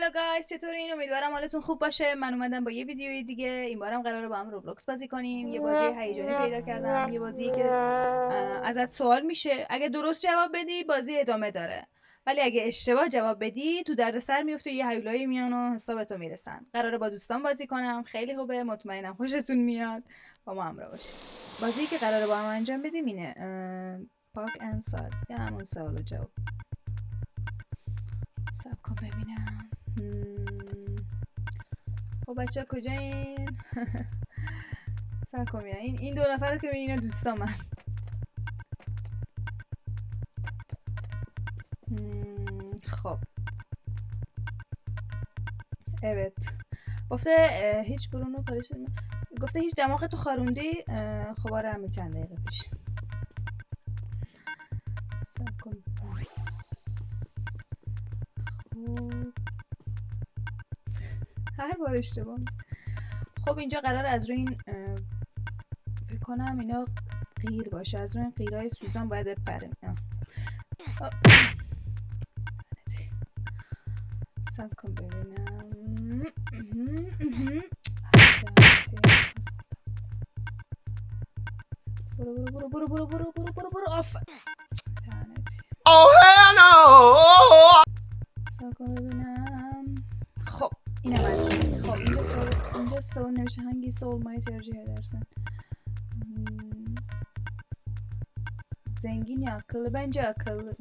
هلو گایز، چطورین؟ امیدوارم حالتون خوب باشه. من اومدم با یه ویدیوی دیگه. این بارم قراره با هم روبلوکس بازی کنیم. یه بازی هیجانی پیدا کردم، یه بازی که ازت سوال میشه، اگه درست جواب بدی بازی ادامه داره، ولی اگه اشتباه جواب بدی تو دردسر میفته، یه هیولایی میان و حسابتو میرسن. قراره با دوستان بازی کنم، خیلی خوبه، مطمئنم خوشتون میاد. با ما همراه باشید. بازی که قراره با هم انجام بدیم اینه، پاک انسار، یا همون سوال و جواب. سب کن ببینم. خب بچه ها کجایین؟ سب کن ببینم. این دو نفر رو که ببینین دوستا من. خب evet گفته هیچ برونو کارش گفته هیچ دماغ تو خاروندی. خب آره، همه چند دقیقه پیش. سب کن. خب هر بار اشتباه. خب اینجا قرار از روی این فکر کنم اینا قیر باشه، از روی این قیرهای سوزان باید بپریم. سب کن ببینم. برو آف. سب کن ببینم. خب اینم از این. خب اینجا سوال نمیشه هنگی سوال مای ترجیح درسن. زنگین یا akıllı؟ bence akıllı.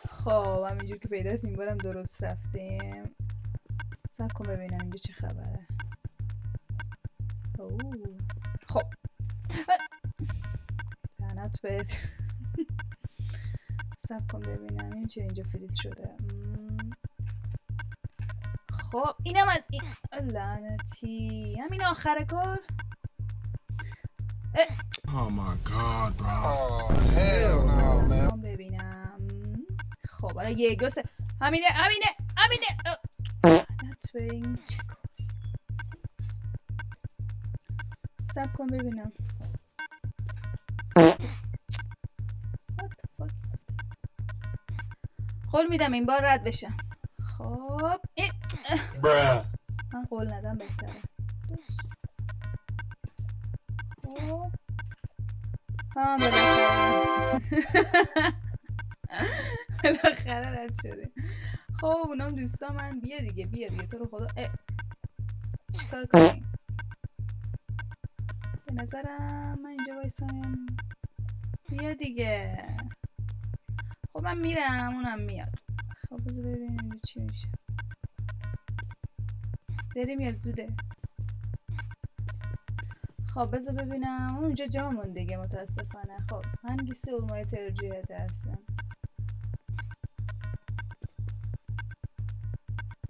خب همینجور که پیداست این بارم درست رفتیم. سب کن ببینم اینجا چه خبره. خب لعنت بهت. سب کن ببینم این چه اینجا فریز شده. خب اینم از این. لعنتی همین آخر کار. Oh my god, bro. Oh, hell no, man. ببینم. خب حالا یک دو سه. همینه. لعنت به این چه کار. سب کن ببینم. What the fuck is that؟ قول میدم این بار رد بشم. خب من قول ندم بهتره. خب بالاخره رد شده. خب اونام دوستا من. بیا دیگه تو رو خدا. چیکار کنیم؟ به نظرم من اینجا وایسم. بیا دیگه. خب من میرم اونم میاد. خب بذار ببینیم چی میشه. بریم یا زوده؟ خب بذار ببینم. اونجا جامون دیگه متاسفانه. خب hangisi olmayı tercih edersin؟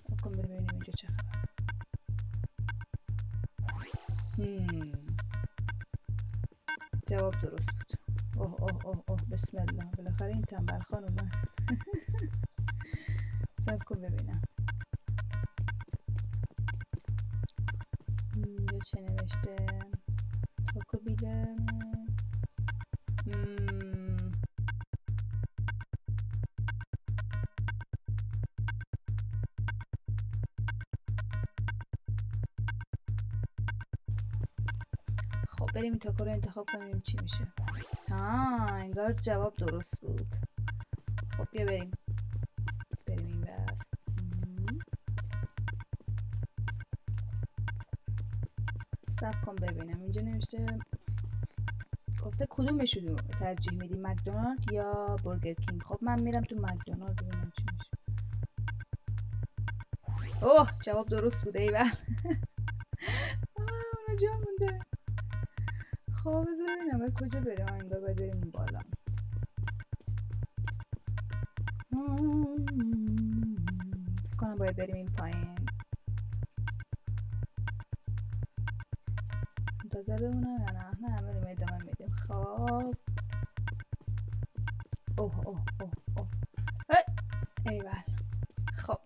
خب کن ببینیم اینجا چه خبر. جواب درست بود. اوه بسم الله، بالاخره این تنبل خان اومد. سب کن ببینم اینجا چه نوشته. توکو بیله. خب بریم این تاکو رو انتخاب کنیم چی میشه. انگار جواب درست بود. خب بیا بریم این بر. سب کن ببینم اینجا نوشته. گفته کدومش رو ترجیح میدی، مکدونالد یا برگر کینگ؟ خب من میرم تو مکدونالد ببینم چی میشه. اوه جواب درست بوده. ایول. اونو جا مونده. خب بذار ببینم باید کجا بریم. انگار باید بریم اون بالا. فکر کنم باید بریم این پایین. منتظر بمونم یا نه بریم ادامه میدیم. خب اوه ایول. خب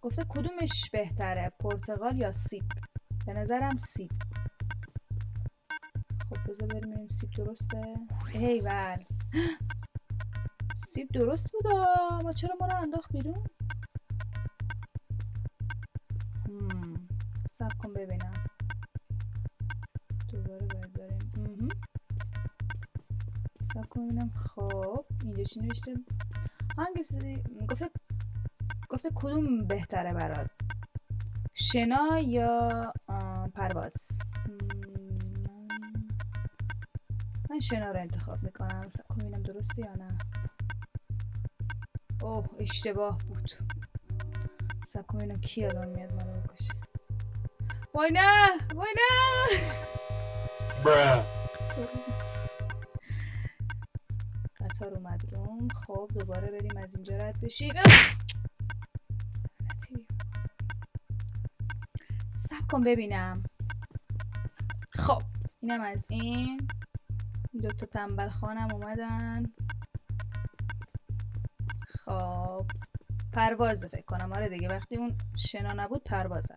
گفته کدومش بهتره، پرتقال یا سیب؟ به نظرم سیب. خب بذار بریم سیب درسته. ایول سیب درست بود ما چرا ما رو انداخت بیرون؟ صبر کن ببینم. دوباره باید بریم. صبر کن ببینم. خب اینجا چی نوشته؟ گفته کدوم بهتره برات؟ شنا یا پرواز؟ من شنا رو انتخاب میکنم. صبر کن ببینم درسته یا نه. اوه اشتباه بود. صبر کن ببینم کی الان میاد منو بکشه. وای نه وای نه. قطار اومد روم. خب دوباره بریم از اینجا رد بشیم. صبر کن ببینم. خب اینم از این. دوتا تنبل خانم اومدن. خب پروازه فکر کنم. آره دیگه وقتی اون شنا نبود پروازه.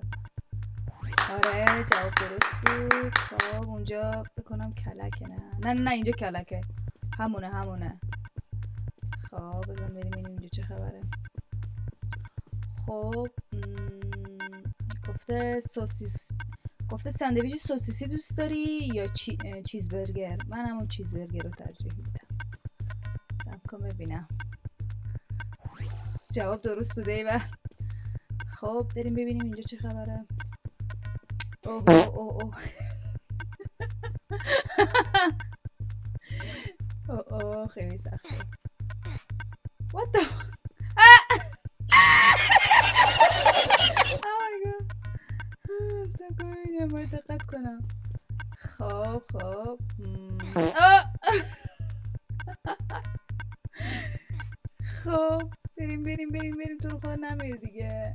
آره جواب درست بود. خب اونجا بکنم کلکه. نه اینجا کلکه. همونه. خب بزن بریم اینجا چه خبره. خب گفته ساندویچ سوسیسی دوست داری یا چیزبرگر؟ من همون چیزبرگر رو ترجیح میدم. صبر کن ببینم. جواب درست بوده و خب بریم ببینیم اینجا چه خبره. اوه خیلی سخت شد. What the oh my god. صبر کن ببینم باید دقت کنم. خب خب بریم تو رو خدا نمیر دیگه.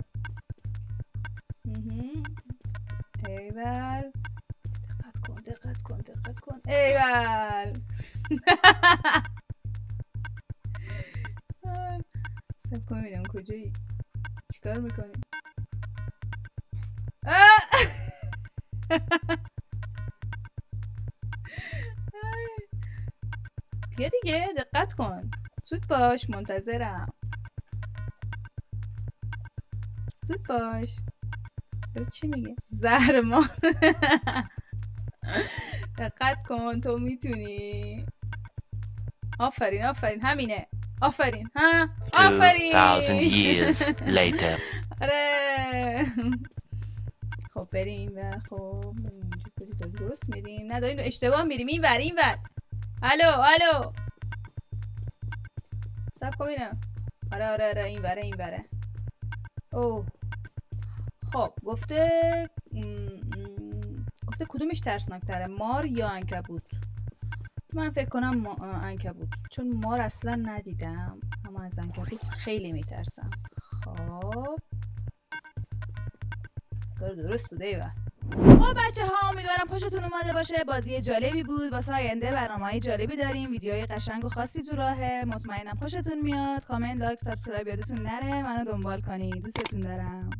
ایول دقت کن ایول. صبر کن ببینم کجایی. چیکار میکنی؟ بیا دیگه دقت کن. زود باش منتظرم. زود باش. چی میگه؟ زهرمان. دقت کن تو میتونی. آفرین همینه. آفرین 2000 years later. آره. خب بریم و خب اینجا درست میریم. نه داریم اشتباه میریم. این ور. الو صبر کن ببینم. آره این وره. اوه خب گفته کدومش ترسناکتره، مار یا عنکبوت؟ من فکر کنم عنکبوت، چون مار اصلا ندیدم اما از عنکبوت خیلی میترسم. خب درست بوده ایوه. خب بچه ها امیدوارم خوشتون اومده باشه. بازی جالبی بود. واسه آینده برنامه‌های جالبی داریم. ویدیوهای قشنگ و خاصی تو راهه. مطمئنم خوشتون میاد. کامنت، لایک، سابسکرایب یادتون نره. منو دنبال کنید. دوستتون دارم.